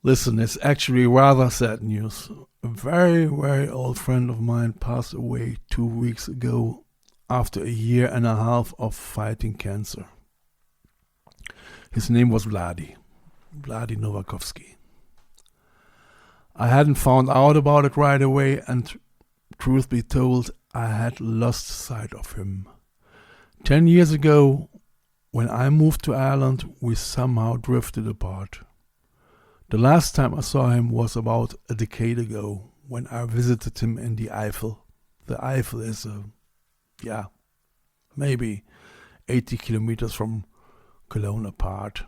Listen, it's actually rather sad news. A very, very old friend of mine passed away 2 weeks ago after a year and a half of fighting cancer. His name was Vladi Novakovsky. I hadn't found out about it right away, and truth be told, I had lost sight of him. 10 years ago, when I moved to Ireland, we somehow drifted apart. The last time I saw him was about a decade ago, when I visited him in the Eifel. The Eifel is, maybe 80 kilometers from Cologne apart.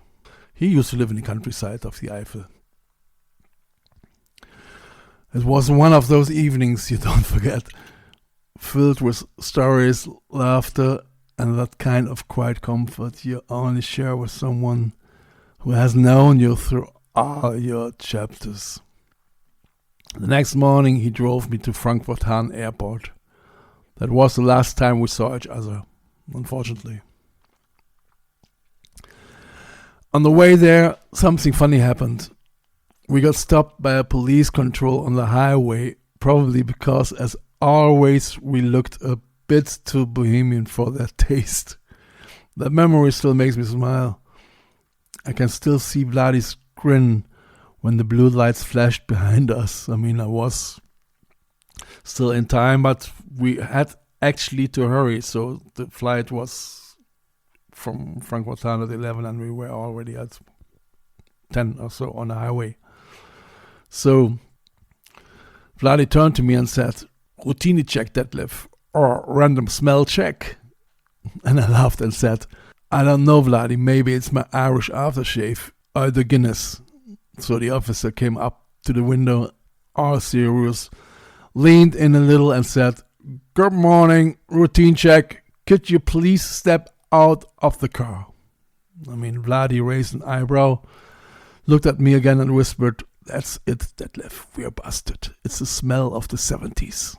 He used to live in the countryside of the Eifel. It was one of those evenings you don't forget, filled with stories, laughter, and that kind of quiet comfort you only share with someone who has known you through all your chapters. The next morning he drove me to Frankfurt-Hahn Airport. That was the last time we saw each other, unfortunately. On the way there, something funny happened. We got stopped by a police control on the highway, probably because, as always, we looked a bit too bohemian for their taste. That memory still makes me smile. I can still see Vladi's grin when the blue lights flashed behind us. I mean, I was still in time, but we had actually to hurry, so the flight was from Frankfurt-Hahn at 11 and we were already at 10 or so on the highway. So Vladi turned to me and said, "Routine check, Detlef, or random smell check?" And I laughed and said, "I don't know, Vladi, maybe it's my Irish aftershave or the Guinness." So the officer came up to the window, all serious, leaned in a little and said, "Good morning, routine check. Could you please step out of the car?" I mean, Vladi raised an eyebrow, looked at me again and whispered, "That's it, Detlef, we're busted. It's the smell of the 70s.